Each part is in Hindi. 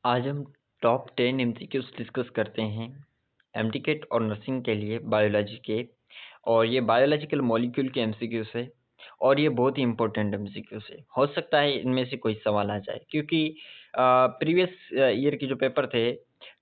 आज हम टॉप 10 एमसीक्यूज डिस्कस करते हैं एमटीकेट और नर्सिंग के लिए बायोलॉजी के। और ये बायोलॉजिकल मॉलिक्यूल के एमसीक्यूज है और ये बहुत ही इंपॉर्टेंट एमसीक्यूज है। हो सकता है इनमें से कोई सवाल आ जाए क्योंकि प्रीवियस ईयर के जो पेपर थे,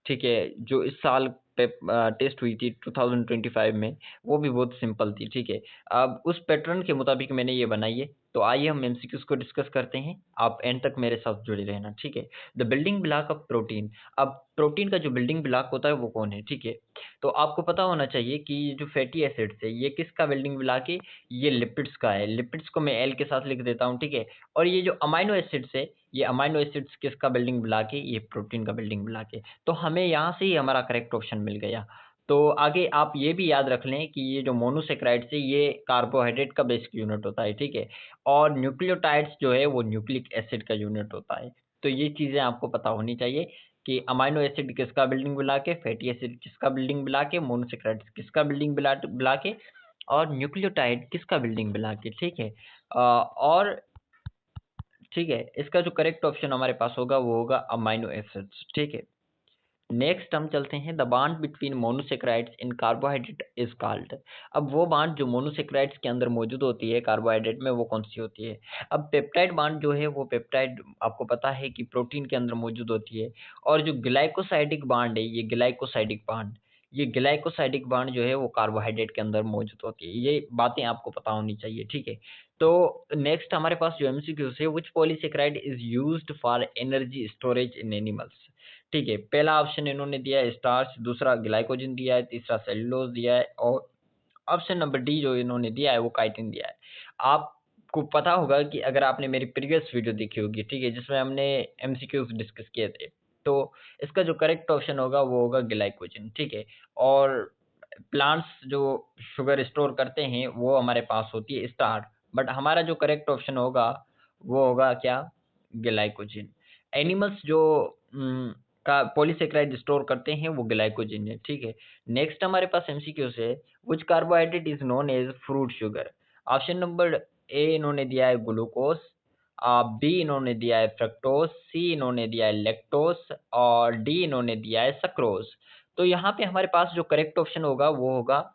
ठीक है, जो इस साल टेस्ट हुई थी 2025 में, वो भी बहुत सिंपल थी। ठीक है, अब उस पैटर्न के मुताबिक मैंने ये बनाई है। तो आइए हम एमसीक्यूज को डिस्कस करते हैं। आप एंड तक मेरे साथ जुड़े रहना, ठीक है। The building block of protein. अब प्रोटीन का जो बिल्डिंग ब्लॉक होता है वो कौन है, ठीक है। तो आपको पता होना चाहिए कि ये जो फैटी एसिड्स है ये किसका बिल्डिंग ब्लॉक है। ये लिपिड्स का है। लिपिड्स को मैं एल के साथ लिख देता हूँ, ठीक है। और ये जो अमाइनो एसिड्स है, ये अमाइनो एसिड्स किसका बिल्डिंग ब्लॉक है, ये प्रोटीन का बिल्डिंग ब्लॉक है। तो हमें यहाँ से ही हमारा करेक्ट ऑप्शन मिल गया। तो आगे आप ये भी याद रख लें कि ये जो मोनोसेक्राइड्स है ये कार्बोहाइड्रेट का बेसिक यूनिट होता है, ठीक है। और न्यूक्लियोटाइड्स जो है वो न्यूक्लिक एसिड का यूनिट होता है। तो ये चीज़ें आपको पता होनी चाहिए कि अमाइनो एसिड किसका बिल्डिंग ब्लॉक है, फैटी एसिड किसका बिल्डिंग ब्लॉक है, मोनोसेक्राइड्स किसका बिल्डिंग ब्लॉक है, और न्यूक्लियोटाइड किसका बिल्डिंग ब्लॉक है, ठीक है। और ठीक है, इसका जो करेक्ट ऑप्शन हमारे पास होगा वो होगा अमाइनो एसिड्स, ठीक है। नेक्स्ट हम चलते हैं, the bond between monosaccharides in carbohydrate is called. अब वो बॉन्ड जो मोनोसेक्राइड्स के अंदर मौजूद होती है कार्बोहाइड्रेट में, वो कौन सी होती है। अब पेप्टाइड बॉन्ड जो है वो पेप्टाइड आपको पता है कि प्रोटीन के अंदर मौजूद होती है। और जो ग्लाइकोसाइडिक बॉन्ड है, ये ग्लाइकोसाइडिक बॉन्ड जो है वो कार्बोहाइड्रेट के अंदर मौजूद होती है। ये बातें आपको पता होनी चाहिए, ठीक है। तो नेक्स्ट हमारे पास जो एमसीक्यूज है, which polysaccharide is used for energy storage in animals. ठीक है, पहला ऑप्शन इन्होंने दिया है स्टार्च, दूसरा ग्लाइकोजन दिया है, तीसरा सेलुलोज दिया है, और ऑप्शन नंबर डी जो इन्होंने दिया है वो काइटिन दिया है। आपको पता होगा कि अगर आपने मेरी प्रीवियस वीडियो देखी होगी, ठीक है, जिसमें हमने एमसीक्यूज डिस्कस किए थे, तो इसका जो करेक्ट ऑप्शन होगा वो होगा ग्लाइकोजन, ठीक है। और प्लांट्स जो शुगर स्टोर करते हैं वो हमारे पास होती है स्टार्च, बट हमारा जो करेक्ट ऑप्शन होगा वो होगा क्या, ग्लाइकोजन। एनिमल्स जो का पॉलीसेकेराइड स्टोर करते हैं वो ग्लाइकोजन है, ठीक है। नेक्स्ट हमारे पास एमसीक्यू है, which carbohydrate is known as fruit sugar. Option number A इन्होंने दिया है ग्लूकोज, बी इन्होंने दिया है फ्रक्टोज, सी इन्होंने दिया है लैक्टोज, और डी इन्होंने दिया है सक्रोज। तो यहाँ पे हमारे पास जो करेक्ट ऑप्शन होगा वो होगा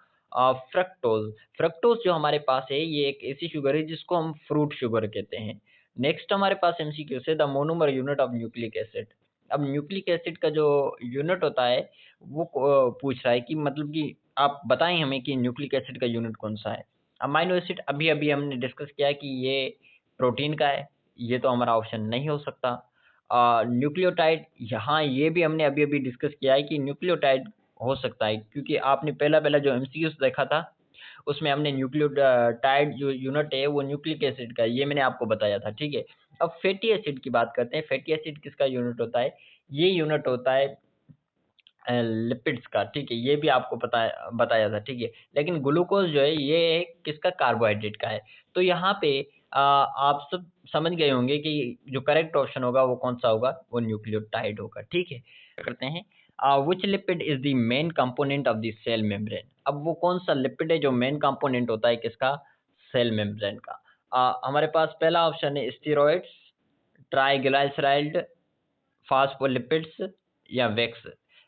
फ्रक्टोज। फ्रक्टोज जो हमारे पास है ये एक ऐसी शुगर है जिसको हम फ्रूट शुगर कहते हैं। नेक्स्ट हमारे पास एमसीक्यू है, the monomer unit of nucleic acid. अब न्यूक्लिक एसिड का जो यूनिट होता है वो पूछ रहा है कि मतलब कि आप बताएं हमें कि न्यूक्लिक एसिड का यूनिट कौन सा है। अमाइनो एसिड अभी अभी हमने डिस्कस किया कि ये प्रोटीन का है, ये तो हमारा ऑप्शन नहीं हो सकता। न्यूक्लियोटाइड, यहाँ ये भी हमने अभी अभी डिस्कस किया है कि न्यूक्लियोटाइड हो सकता है, क्योंकि आपने पहला पहला जो एमसीक्यूज देखा था उसमें हमने न्यूक्लियोटाइड जो यूनिट है वो न्यूक्लिक एसिड का है, ये मैंने आपको बताया था, ठीक है। अब फैटी एसिड की बात करते हैं। फैटी एसिड किसका यूनिट होता है, ये यूनिट होता है लिपिड्स का, ठीक है, ये भी आपको पता बताया था, ठीक है। लेकिन ग्लूकोज जो है ये किसका, कार्बोहाइड्रेट का है। तो यहाँ पे आप सब समझ गए होंगे कि जो करेक्ट ऑप्शन होगा वो कौन सा होगा, वो न्यूक्लियोटाइड होगा, ठीक है। करते हैं, which lipid is the main component of the cell membrane. अब वो कौन सा लिपिड है जो मेन कंपोनेंट होता है किसका, सेल मेम्ब्रेन का। हमारे पास पहला ऑप्शन है स्टेरॉइड्स, ट्राइग्लिसराइड, फास्फोलिपिड्स, या वैक्स।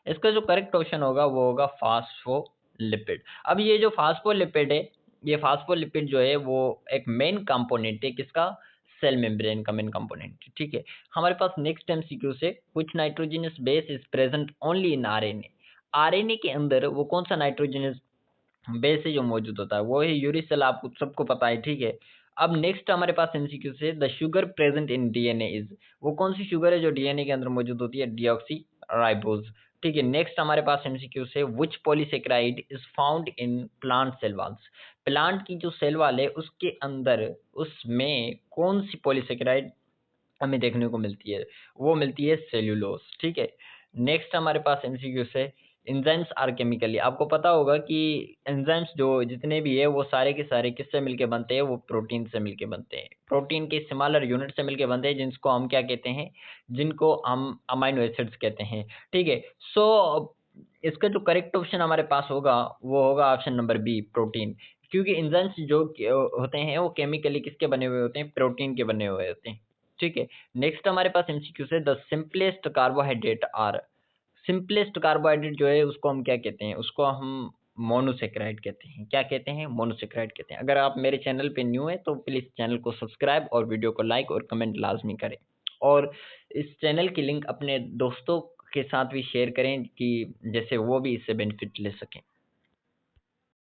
इसका जो करेक्ट ऑप्शन होगा वो होगा फास्फोलिपिड। अब ये जो फास्फोलिपिड है, ये फास्फोलिपिड जो है वो एक मेन कंपोनेंट है किसका, सेल मेम्ब्रेन का मेन कंपोनेंट, ठीक है। हमारे पास नेक्स्ट एमसीक्यू से, which nitrogenous base is present only in RNA. RNA के अंदर वो कौन सा नाइट्रोजनस बेस है जो मौजूद होता है, वो है यूरिसिल, आपको सबको पता है, ठीक है। अब नेक्स्ट हमारे पास एमसीक्यू से, the sugar present in DNA is. वो कौन सी शुगर है जो डीएनए के अंदर मौजूद होती है, डीऑक्सी राइबोज, ठीक है। नेक्स्ट हमारे पास एमसीक्यू से, which polysaccharide is found in plant cell walls. Plant की जो सेल वॉल है उसके अंदर, उसमें कौन सी पॉलीसेकेराइड हमें देखने को मिलती है, वो मिलती है सेल्यूलोज, ठीक है। नेक्स्ट हमारे पास एमसीक्यू है, एंजाइम्स आर केमिकली। आपको पता होगा कि एंजाइम्स जो जितने भी है वो सारे के सारे किससे मिलके बनते हैं, वो प्रोटीन से मिलके बनते हैं, प्रोटीन के स्मॉलर यूनिट से मिलके बनते हैं, जिनको हम क्या कहते हैं, जिनको हम अमाइनो एसिड्स कहते हैं, ठीक है। सो इसका जो करेक्ट ऑप्शन हमारे पास होगा वो होगा ऑप्शन नंबर बी, प्रोटीन। क्योंकि एंजाइम्स जो होते हैं वो केमिकली किसके बने हुए होते हैं, प्रोटीन के बने हुए होते हैं, ठीक है। नेक्स्ट हमारे पास एमसीक्यूज है, the simplest carbohydrate are. Simplest carbohydrate जो है उसको हम क्या कहते हैं, उसको हम मोनोसेकेराइड कहते हैं। क्या कहते हैं? मोनोसेकेराइड कहते हैं। अगर आप मेरे चैनल पे न्यू है तो प्लीज चैनल को सब्सक्राइब और वीडियो को लाइक और कमेंट लाजमी करें। और इस चैनल की लिंक अपने दोस्तों के साथ भी शेयर करें कि जैसे वो भी इससे बेनिफिट ले सकें।